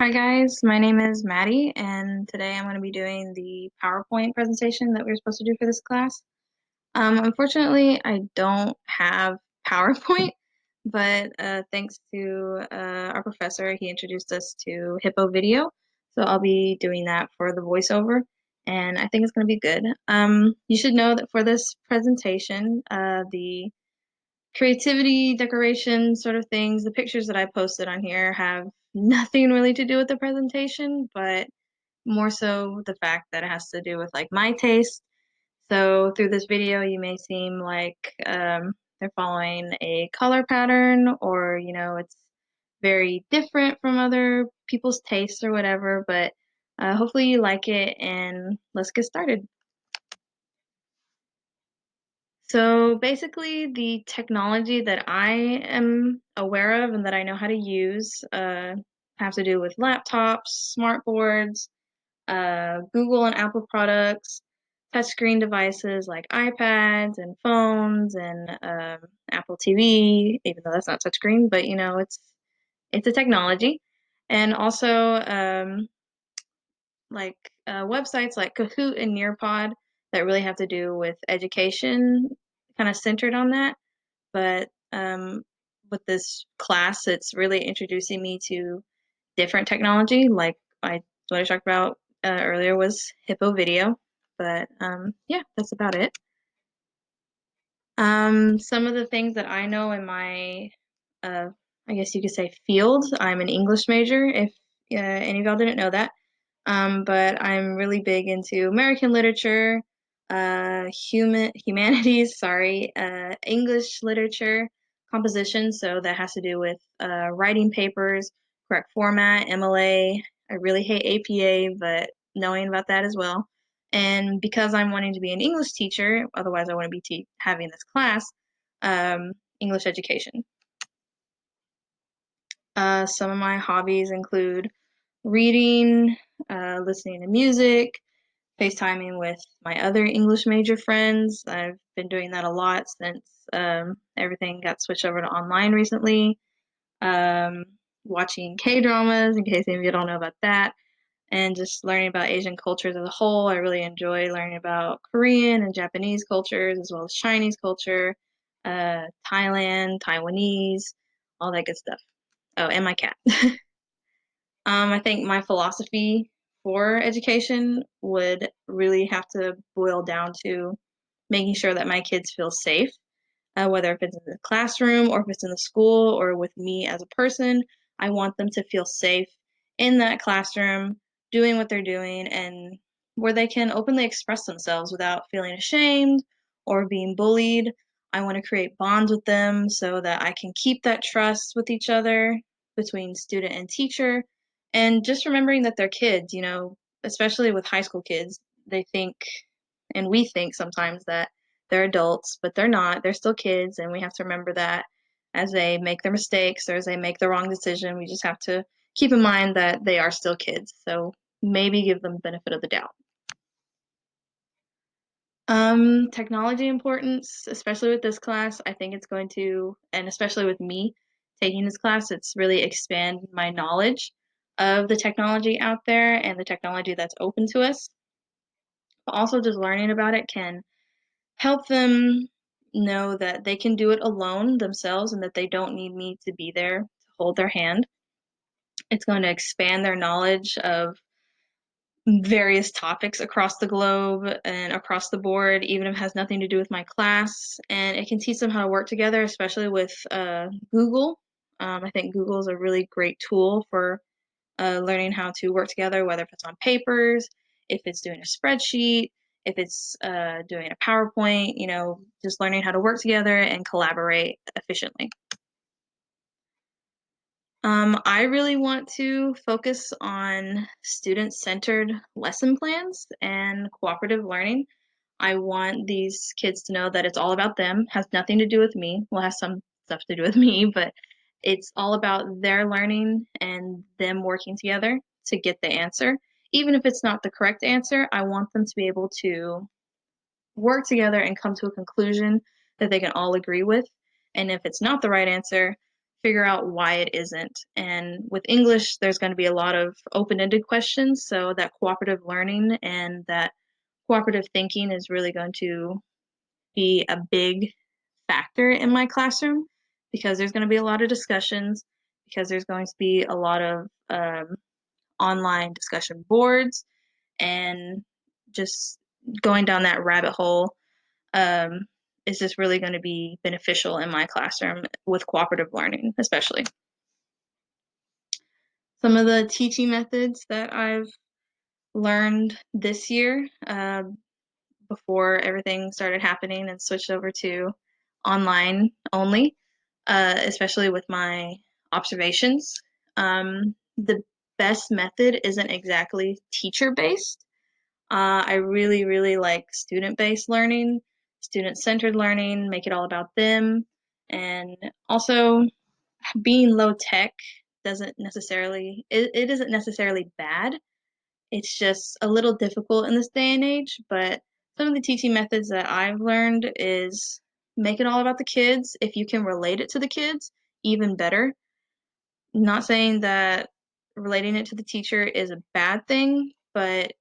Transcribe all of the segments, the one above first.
Hi guys, my name is Maddie, and today I'm going to be doing the PowerPoint presentation that we were supposed to do for this class. Unfortunately, I don't have PowerPoint, but thanks to our professor, he introduced us to Hippo Video, so I'll be doing that for the voiceover, and I think it's going to be good. You should know that for this presentation, the creativity, decoration sort of things. The pictures that I posted on here have nothing really to do with the presentation, but more so the fact that it has to do with like my taste. So through this video, you may seem like they're following a color pattern or, it's very different from other people's tastes or whatever, but hopefully you like it and let's get started. So basically, the technology that I am aware of and that I know how to use have to do with laptops, smartboards, Google and Apple products, touchscreen devices like iPads and phones, and Apple TV. Even though that's not touchscreen, but it's a technology, and also like websites like Kahoot and Nearpod that really have to do with education, kind of centered on that. But with this class, it's really introducing me to different technology. Like what I talked about earlier was Hippo Video. But yeah, that's about it. Some of the things that I know in my, uh, I guess you could say, field. I'm an English major. If any of y'all didn't know that. But I'm really big into American literature, humanities, sorry, English literature, composition. So that has to do with writing papers, correct format, MLA. I really hate APA, but knowing about that as well. And because I'm wanting to be an English teacher, otherwise I wouldn't be having this class, English education. Some of my hobbies include reading, listening to music, FaceTiming with my other English major friends. I've been doing that a lot since everything got switched over to online recently. Um, Watching K-dramas, in case any of you don't know about that, and just learning about Asian cultures as a whole. I really enjoy learning about Korean and Japanese cultures, as well as Chinese culture, Thailand, Taiwanese, all that good stuff. Oh, and my cat. I think my philosophy for education would really have to boil down to making sure that my kids feel safe, whether if it's in the classroom or if it's in the school or with me as a person. I want them to feel safe in that classroom, doing what they're doing, and where they can openly express themselves without feeling ashamed or being bullied. I want to create bonds with them so that I can keep that trust with each other between student and teacher. And just remembering that they're kids, especially with high school kids, they think, and we think sometimes that they're adults, but they're not. They're still kids, and we have to remember that as they make their mistakes or as they make the wrong decision, we just have to keep in mind that they are still kids. So maybe give them the benefit of the doubt. Technology importance, especially with this class, I think it's going to, and especially with me taking this class, it's really expand my knowledge of the technology out there and the technology that's open to us. But also just learning about it can help them know that they can do it alone themselves and that they don't need me to be there to hold their hand. It's going to expand their knowledge of various topics across the globe and across the board, even if it has nothing to do with my class. And it can teach them how to work together, especially with Google. I think Google is a really great tool for learning how to work together, whether if it's on papers, if it's doing a spreadsheet, if it's doing a PowerPoint, just learning how to work together and collaborate efficiently. I really want to focus on student-centered lesson plans and cooperative learning. I want these kids to know that it's all about them, has nothing to do with me. Well, it has some stuff to do with me, but it's all about their learning and them working together to get the answer. Even if it's not the correct answer, I want them to be able to work together and come to a conclusion that they can all agree with. And if it's not the right answer, figure out why it isn't. And with English, there's going to be a lot of open-ended questions, so that cooperative learning and that cooperative thinking is really going to be a big factor in my classroom because there's going to be a lot of discussions, because there's going to be a lot of online discussion boards, and just going down that rabbit hole um, is just really going to be beneficial in my classroom with cooperative learning, especially. Some of the teaching methods that I've learned this year before everything started happening and switched over to online only, especially with my observations. The best method isn't exactly teacher based. I really, really like student based learning, student centered learning, make it all about them. And also, being low tech doesn't necessarily, it isn't necessarily bad. It's just a little difficult in this day and age, but some of the teaching methods that I've learned is make it all about the kids. If you can relate it to the kids, even better. Not saying that relating it to the teacher is a bad thing, but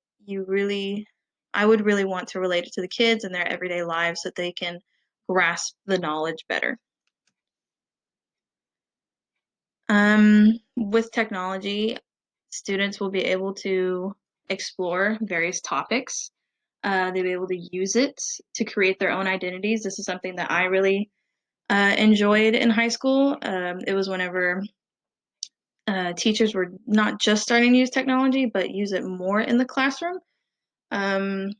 I would really want to relate it to the kids in their everyday lives so that they can grasp the knowledge better. With technology, students will be able to explore various topics. They'll be able to use it to create their own identities. This is something that I really enjoyed in high school. It was whenever teachers were not just starting to use technology, but use it more in the classroom. Um,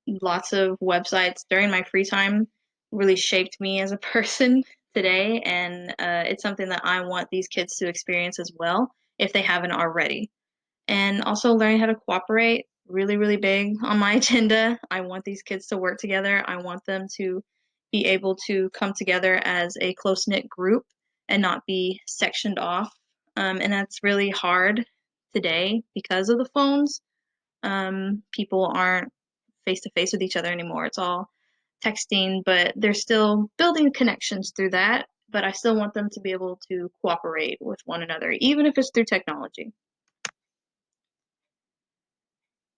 Lots of websites during my free time really shaped me as a person today, and it's something that I want these kids to experience as well if they haven't already. And also learning how to cooperate, really, really big on my agenda. I want these kids to work together. I want them to be able to come together as a close-knit group and not be sectioned off. And that's really hard today because of the phones. People aren't face to face with each other anymore. It's all texting, but they're still building connections through that. But I still want them to be able to cooperate with one another, even if it's through technology.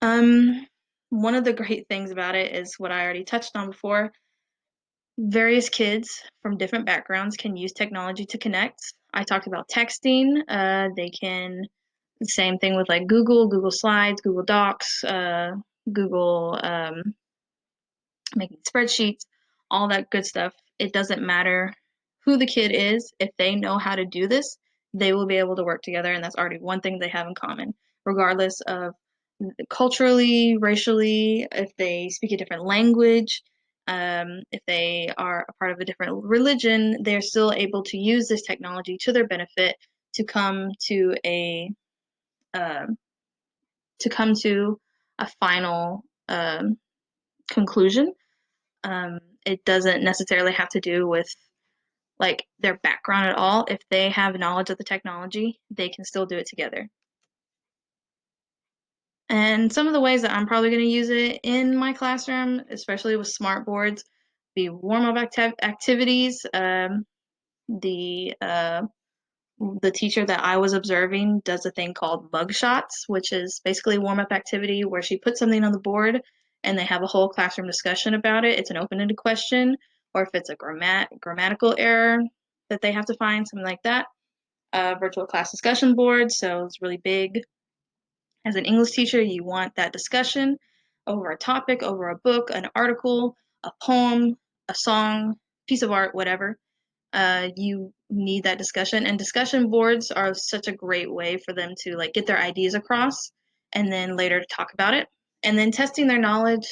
Um, One of the great things about it is what I already touched on before. Various kids from different backgrounds can use technology to connect. I talked about texting. They can, same thing with like Google Slides, Google Docs, Google making spreadsheets, all that good stuff. It doesn't matter who the kid is. If they know how to do this, they will be able to work together, and that's already one thing they have in common, regardless of culturally, racially, if they speak a different language, if they are a part of a different religion, they're still able to use this technology to their benefit to come to um, a final conclusion. It doesn't necessarily have to do with like their background at all. If they have knowledge of the technology, they can still do it together. And some of the ways that I'm probably going to use it in my classroom, especially with smart boards, be warm-up activities. The uh, the teacher that I was observing does a thing called mug shots, which is basically a warm-up activity where she puts something on the board and they have a whole classroom discussion about it. It's an open-ended question, or if it's a grammatical error that they have to find, something like that. Virtual class discussion board, so it's really big. As an English teacher, you want that discussion over a topic, over a book, an article, a poem, a song, piece of art, whatever. You need that discussion, and discussion boards are such a great way for them to like get their ideas across and then later talk about it. And then testing their knowledge,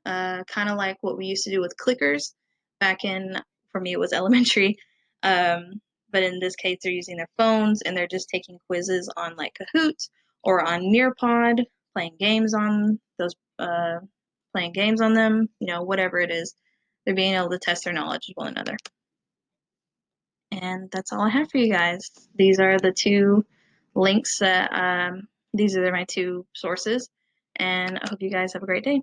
kind of like what we used to do with clickers back in, for me it was elementary. But in this case they're using their phones and they're just taking quizzes on like Kahoot or on Nearpod, playing games on those playing games on them, whatever it is. They're being able to test their knowledge with one another. And that's all I have for you guys. These are the two links that, these are my two sources. And I hope you guys have a great day.